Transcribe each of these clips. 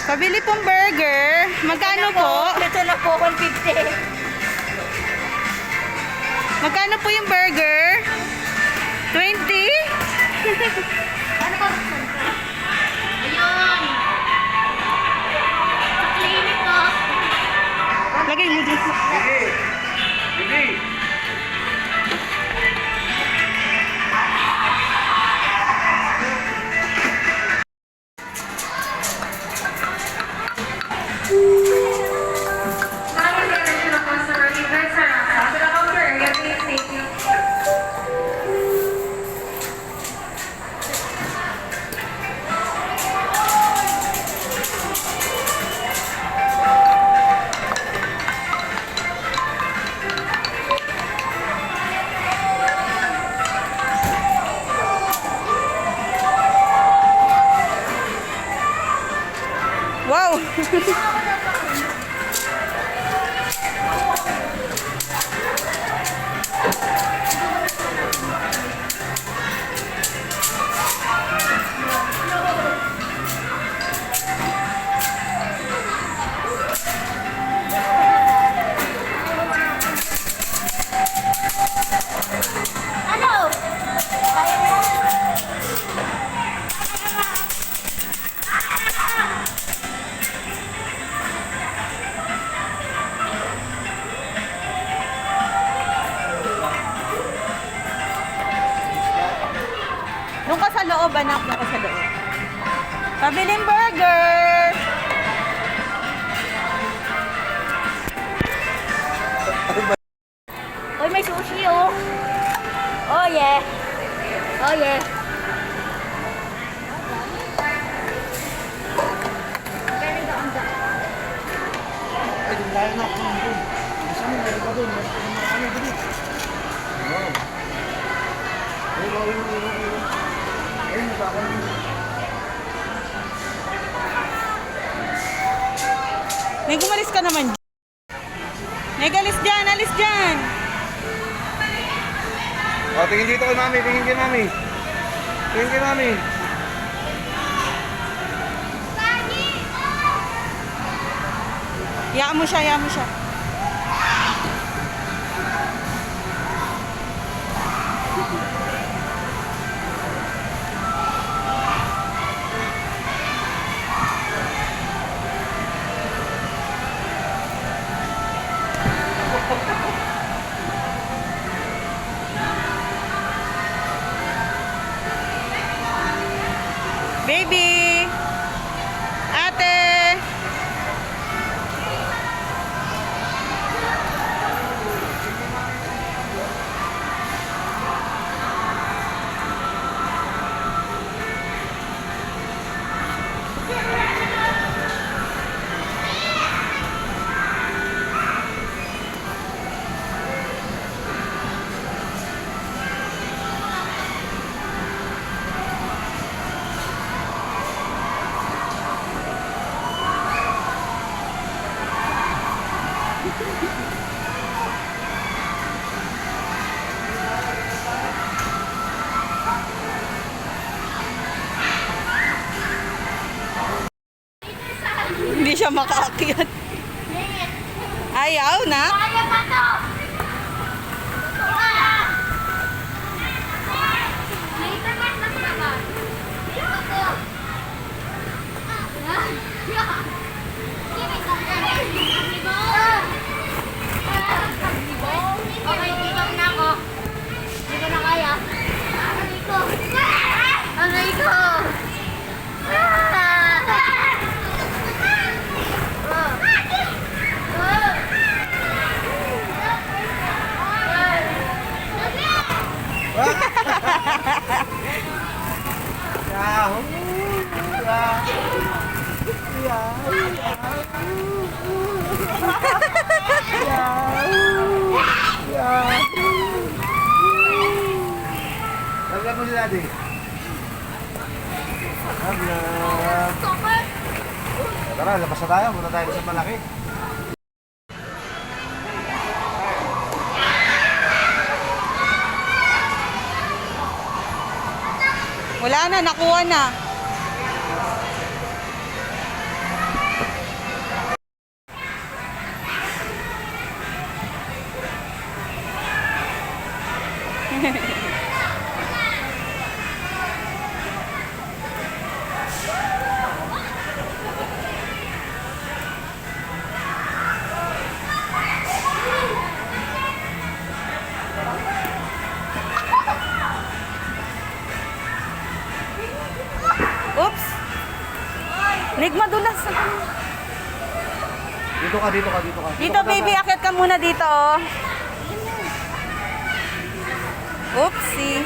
Pabili pong burger. Magkano po? Ito na po, 150. Magkano po yung burger? 20? Ano ba? Ayun. Sa clinic ko. Lagay mo dito. Bibi! Bibi! Wow! Ano? Kaya mo? Doon ka sa loob, anak. Doon ka sa loob. Pabiling burger! Uy, may sushi oh. Oh yeah. Oh yeah. May gumalis ka naman. May galis dyan, alis dyan. O, tingin dito kay mami, tingin kay mami. Tingin kay mami. Yaan mo siya, yaan mo siya. Baby! Ate! Hindi siya makaakyat. Ayaw na. Kaya pa to. May internet na sa baba. Okay, ikaw na ako. Hindi ko na kaya. Aray ko. Aray ko. Yahoo! Lagyan mo sila din. Tara, labas na tayo. Muna tayo sa malaki. Wala na, nakuha na. Oops! Nig, madulas. Dito ka, dito ka, dito ka. Dito, baby, akit ka muna dito, oh. Oopsie.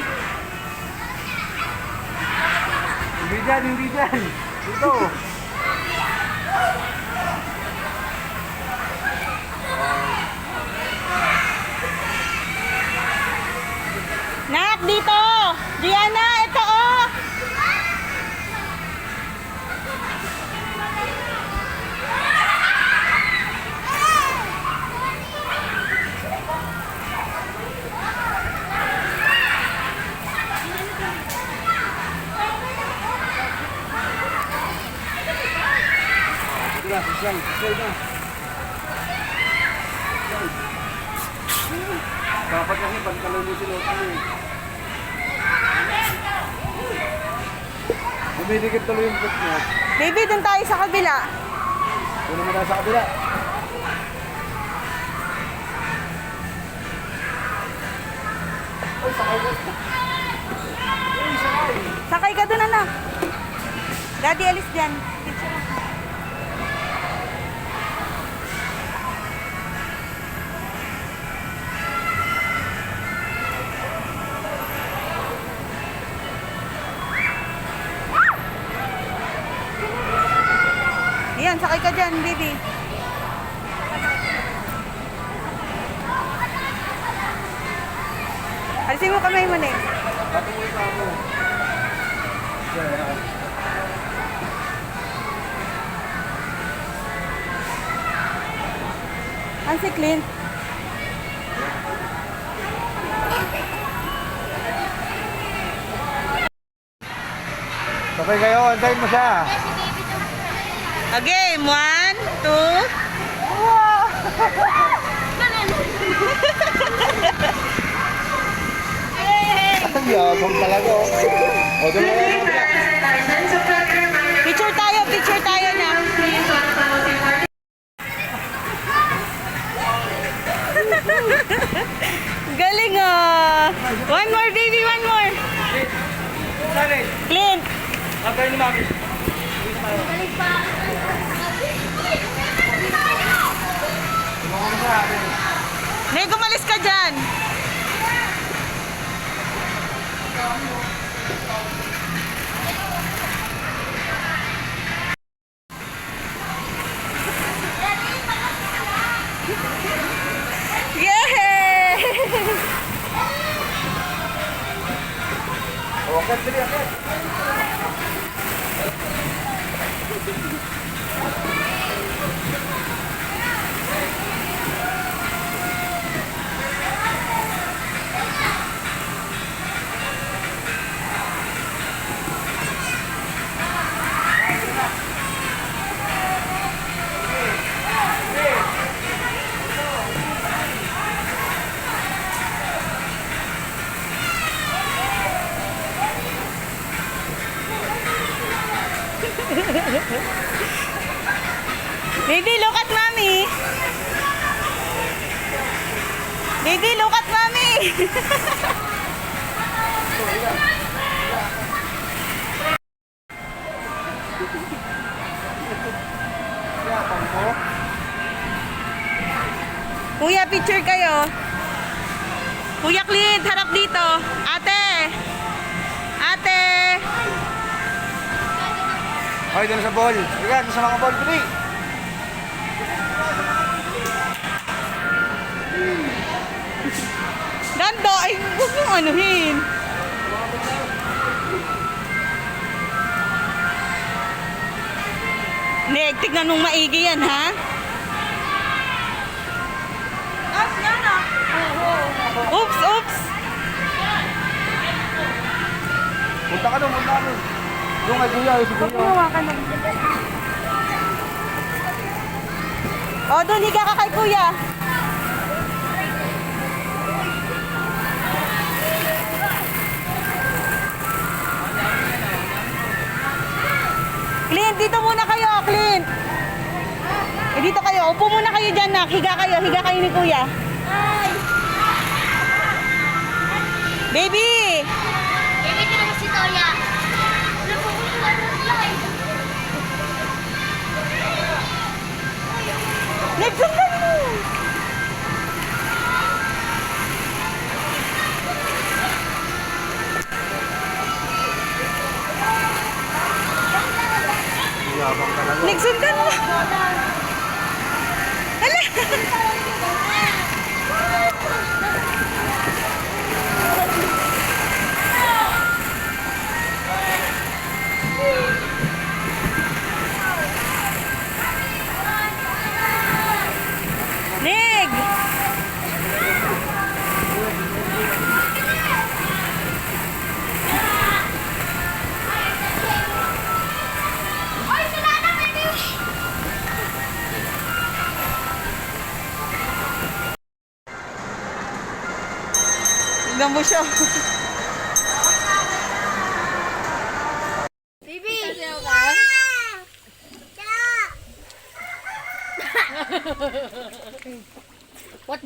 Hindi dyan, hindi dyan. Dito. Nak, dito! Diana, ito, oh! Dito na, social, social na. Dapat kasi pagkalaw mo si Loki eh. Dumidikit tuloy yung foot mo. Baby, dun tayo sa kabila. Doon naman tayo sa kabila. Ay, sakay ko. Ay, sakay. Sakay ka dun, anak. Daddy, alis dyan. Picture ako. Yan, sakay ka dyan, baby. Alisin mo kamay mo, Ning. Tapos mo ikaw mo. Yeah. Ang si Clint. Sabay kayo, antayin mo siya. Okay, 1, 2. Ang yabang talaga. O, doon na lang. Picture tayo na. Galing ah. One more, baby, one more. Clint. Antayin ni Mami. Balik pa. May gumalis ka dyan. Yay! O, akit, dali, akit. Baby, look at mommy. Baby, look at mommy. Yabang mo. Kuya, picture kayo. Kuya Clint, harap dito. Ate. Ate. Okay, doon sa ball. Sige, doon sa mga ball, dali. Dando, ay huwag mong anuhin. Neg, tignan mong maigi yan, ha? Oops, oops. Punta ka doon, punta ka doon. Doon kay Kuya, si Kuya. Gumawa ka lang. O, doon, higa ka kay kuya. dito muna kayo, Clint. Dito kayo. Upo muna kayo dyan, nak. Higa kayo ni Kuya. Baby! Baby, tira mo si Toya. Napuputuan mo slide. Let's go! Yabang talaga. Nagsundan mo! Hala! Nig! Oy, sila na, baby! Tignan mo siya. Baby! What?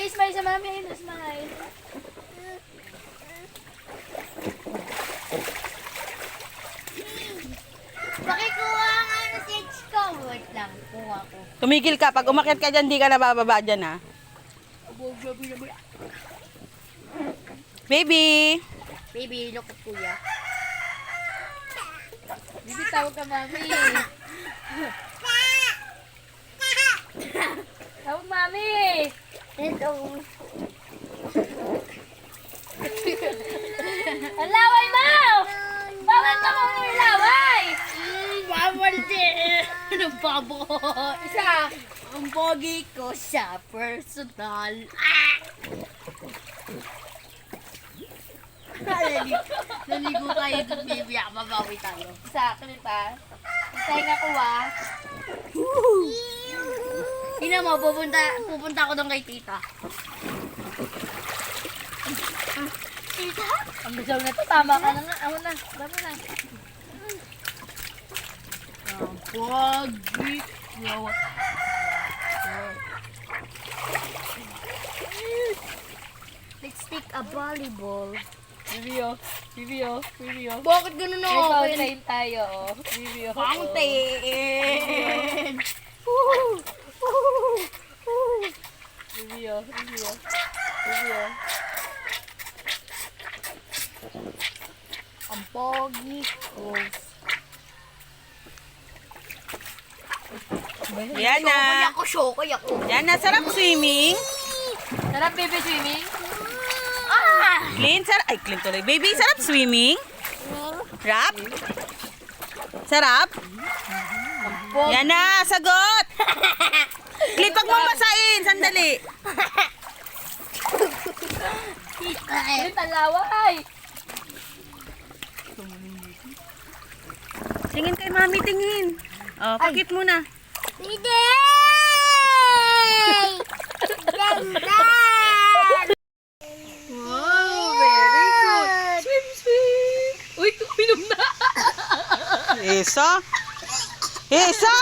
Smile sa mami. Ayun, smile. Pakikuha nga ng stage ko. Wait lang, kuha ko. Tumigil ka. Pag umakyat ka dyan, di ka nabababa dyan, ha? Baby! Baby, look at kuya. Baby, tawag ka mami. Tawag mami. Ito. Ang laway mo! Bawal ka mo ng laway! Bawal din! Ang babo! Isa! Ang pogi ko sa personal. Naligo tayo dun, baby. Mabawi tayo. Sa akin pa. Magtahinga ko, Ina mo, pupunta ako doon kay tita. Tita? Ang gusaw na to. Tama ka na nga. Ako na. Tama na. Ang pogi. Let's take a volleyball. Review. Bakit ganun na ako? Fountain tayo, Review. Fountain! Review. Ang pogi ko. Yan na. Shokoy ako. Yan na. Sarap swimming. Sarap, baby, swimming? Clint, sarap. Ay, Clint tuloy. Baby, sarap swimming. Rap? Sarap? Yan na. Sagot. Clint, wag mong basahin. Sandali. Clint, ang laway. Tingin kay mami, tingin. Oh, pakit muna. Hindi! Ganda! Wow, very good. Swim. Uy, uminom na. Isa. Isa.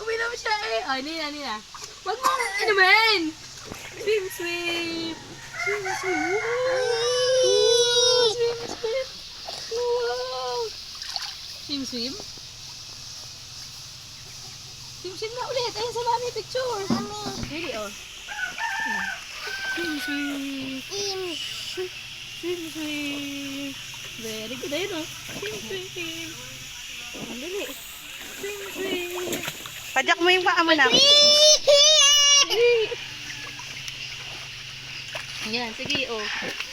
Uminom siya eh. Oh, nina. Huwag mo inumin. Swim. Wow. Swim. Swim na ulit. Ayun sa mami picture. Really, oh. Swim. Very good. Ayun, oh. Swim. Ang dali. Swim. Padyak mo yung paa mo na. Yan, sige, oh.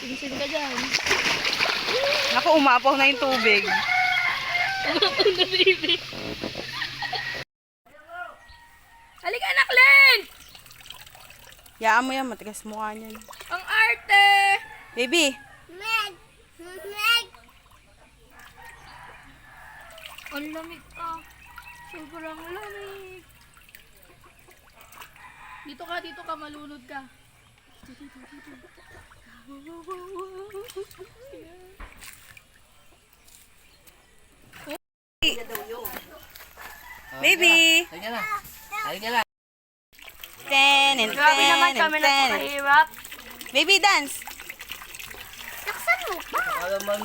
Swim ka dyan. Naku, umapaw na yung tubig. Umapaw na, baby. Halika, anak, Len! Yaan mo yan, matigas mukha niyan. Ang arte! Baby. Ang lamig ka. Sobrang lamig. Dito ka, malunod ka. Dito. Baby. Halika na. Halika na. Ten and Grabe ten naman and kami ten. nagpakahirap. Baby, dance. Laksan mo pa. Alaman.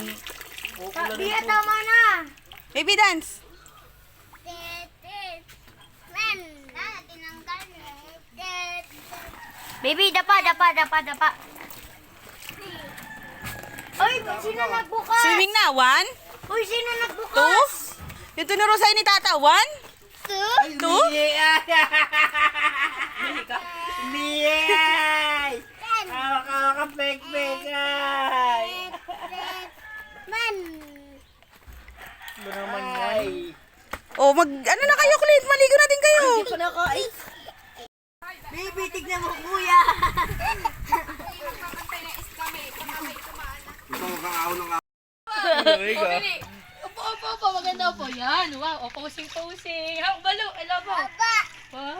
Bia, tama na. Baby, dance. Baby, dapa. Uy, sino nagbukas? Swimming na. 1, Uy, sino nagbukas? 2. Yung tinuro sa'yo ni Tata. 1, 2. Miyay! Hawak-hawak ang pek-pekay! Ano naman yan? Oh, ano na kayo, Clint? Maligo na din kayo. Baby, tignan mo, kuya. Ito ang kakaon ng Opo, maganda po yan. Wow, posing. Balo, mo. Wow.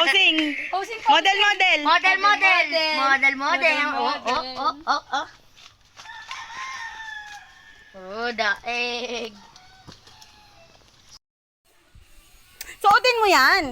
Posing. Posing. Model. Model. Oh, daeg. Suotin mo yan.